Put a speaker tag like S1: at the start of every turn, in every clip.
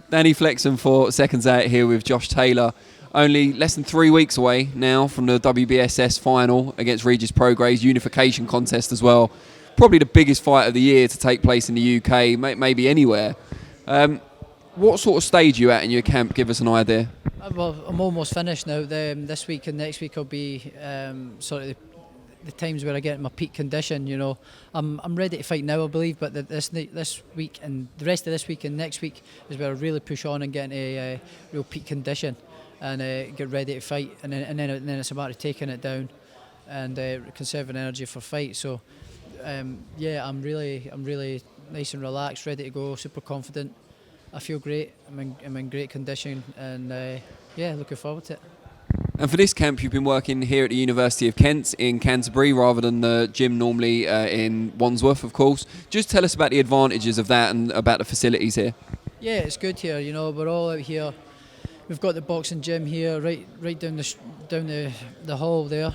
S1: Danny Flexen for Seconds Out here with Josh Taylor. Only less than 3 weeks away now from the WBSS final against Regis Prograis, unification contest as well. Probably the biggest fight of the year to take place in the UK, maybe anywhere. What sort of stage are you at in your camp? Give us an idea.
S2: Well, I'm almost finished now. This week and next week will be sort of the times where I get in my peak condition. You know, I'm ready to fight now, I believe. But this week and the rest of this week and next week is where I really push on and get into a real peak condition and get ready to fight. And then it's a matter of taking it down and conserving energy for fight. So yeah, I'm really nice and relaxed, ready to go, super confident. I feel great. I'm in great condition, and yeah, looking forward to it.
S1: And for this camp, you've been working here at the University of Kent in Canterbury rather than the gym normally in Wandsworth, of course. Just tell us about the advantages of that and about the facilities here.
S2: Yeah, it's good here. You know, we're all out here. We've got the boxing gym here, right down the hall there.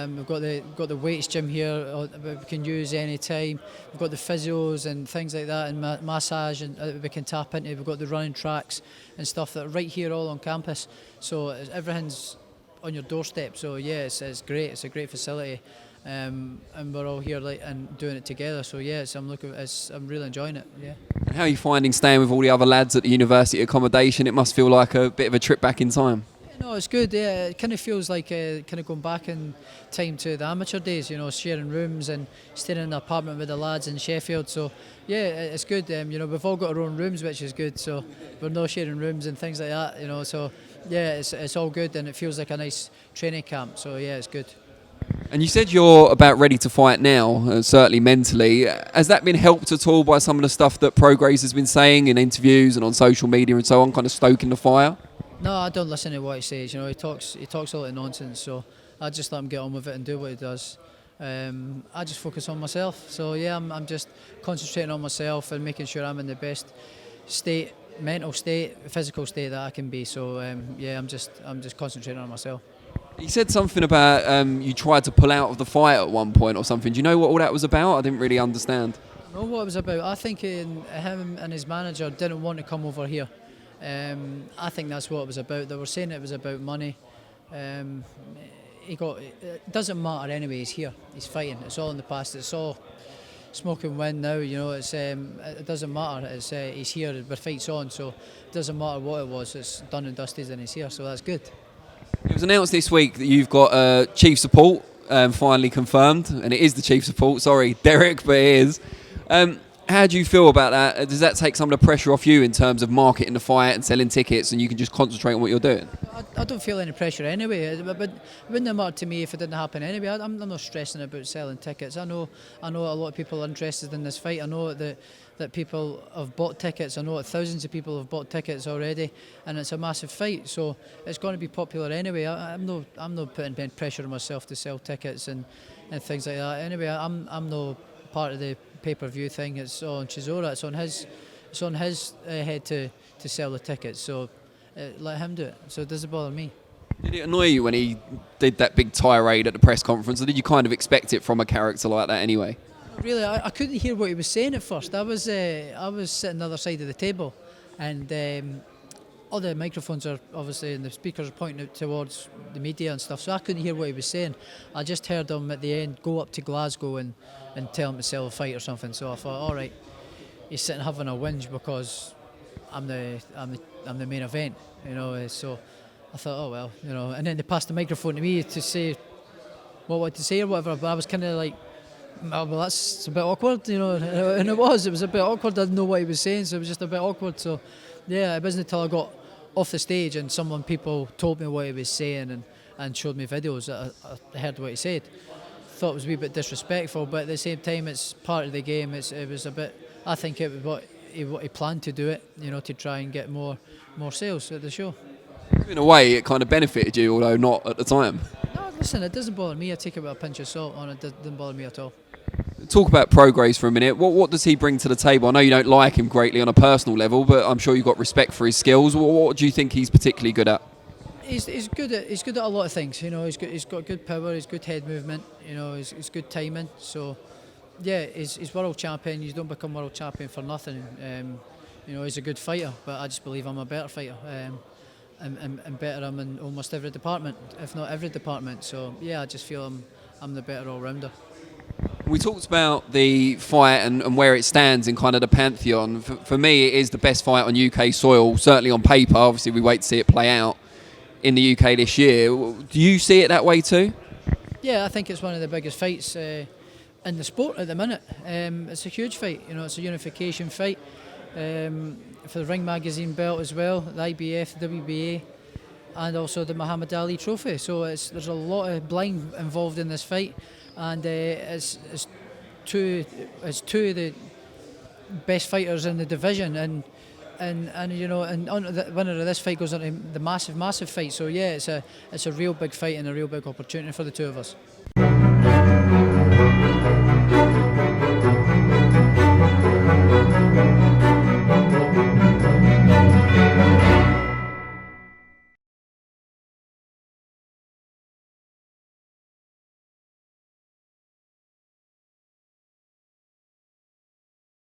S2: We've got the weights gym here we can use any time. We've got the physios and things like that, and massage and we can tap into. We've got the running tracks and stuff that are right here all on campus. So everything's on your doorstep. So yeah, it's great. It's a great facility, and we're all here and doing it together. So yeah, I'm really enjoying it. Yeah.
S1: And how are you finding staying with all the other lads at the university accommodation? It must feel like a bit of a trip back in time.
S2: Yeah, no, it's good. Yeah, it kind of feels like kind of going back in time to the amateur days. You know, sharing rooms and staying in an apartment with the lads in Sheffield. So yeah, it's good. You know, we've all got our own rooms, which is good. So we're not sharing rooms and things like that. You know, so yeah, it's all good, and it feels like a nice training camp. So yeah, it's good.
S1: And you said you're about ready to fight now, certainly mentally. Has that been helped at all by some of the stuff that Prograis has been saying in interviews and on social media and so on, kind of stoking the fire?
S2: No, I don't listen to what he says. You know, he talks a lot of nonsense. So I just let him get on with it and do what he does. I just focus on myself. So yeah, I'm just concentrating on myself and making sure I'm in the best state, mental state, physical state that I can be. So yeah, I'm just concentrating on myself.
S1: You said something about you tried to pull out of the fight at one point or something. Do you know what all that was about? I didn't really understand.
S2: I know what it was about. I think him and his manager didn't want to come over here. I think that's what it was about. They were saying it was about money. It doesn't matter anyway. He's here. He's fighting. It's all in the past. It's all smoke and wind now. You know, it doesn't matter. He's here. The fight's on. So it doesn't matter what it was. It's done and dusted, and he's here. So that's good.
S1: It was announced this week that you've got chief support finally confirmed, and it is the chief support. Sorry, Derek, but it is. How do you feel about that? Does that take some of the pressure off you in terms of marketing the fight and selling tickets, and you can just concentrate on what you're doing?
S2: I don't feel any pressure anyway, but it wouldn't have mattered to me if it didn't happen anyway. I'm not stressing about selling tickets. I know a lot of people are interested in this fight. I know that people have bought tickets. I know that thousands of people have bought tickets already, and it's a massive fight, so it's going to be popular anyway. I'm not putting any pressure on myself to sell tickets and things like that. Anyway, I'm no part of the pay-per-view thing. It's on Chisora. It's on his head to sell the tickets. So let him do it. So it doesn't bother me.
S1: Did it annoy you when he did that big tirade at the press conference, or did you kind of expect it from a character like that anyway?
S2: Really, I couldn't hear what he was saying at first. I was sitting the other side of the table, and all the microphones are obviously, and the speakers are pointing out towards the media and stuff, so I couldn't hear what he was saying. I just heard him at the end go up to Glasgow and tell him to sell a fight or something. So I thought, all right, he's sitting having a whinge because I'm the main event, you know. So I thought, oh well, you know. And then they passed the microphone to me to say what to say or whatever. But I was kind of like, oh, well, that's a bit awkward, you know. And it was a bit awkward. I didn't know what he was saying, so it was just a bit awkward. So yeah, it wasn't until I got off the stage and people told me what he was saying and showed me videos that I heard what he said. Thought it was a wee bit disrespectful, but at the same time, it's part of the game. It was a bit. I think it was what he planned to do it, you know, to try and get more sales at the show.
S1: In a way, it kind of benefited you, although not at the time.
S2: No, listen, it doesn't bother me. I take it with a pinch of salt, and it doesn't bother me at all.
S1: Talk about Prograis for a minute. What does he bring to the table? I know you don't like him greatly on a personal level, but I'm sure you've got respect for his skills. What do you think he's particularly good at?
S2: He's good at a lot of things. You know, he's got good power. He's good head movement. You know, he's good timing. So, yeah, he's world champion. You don't become world champion for nothing. You know, he's a good fighter, but I just believe I'm a better fighter. And better I'm in almost every department, if not every department. So yeah, I just feel I'm the better all-rounder.
S1: We talked about the fight and where it stands in kind of the pantheon. For me, it is the best fight on UK soil, certainly on paper. Obviously, we wait to see it play out in the UK this year. Do you see it that way too?
S2: Yeah, I think it's one of the biggest fights in the sport at the minute. It's a huge fight. You know, it's a unification fight for the Ring Magazine belt as well, the IBF, WBA, and also the Muhammad Ali Trophy. So there's a lot of blind involved in this fight, and it's two of the best fighters in the division, and you know, and the winner of this fight goes into the massive fight. So yeah, it's a real big fight and a real big opportunity for the two of us.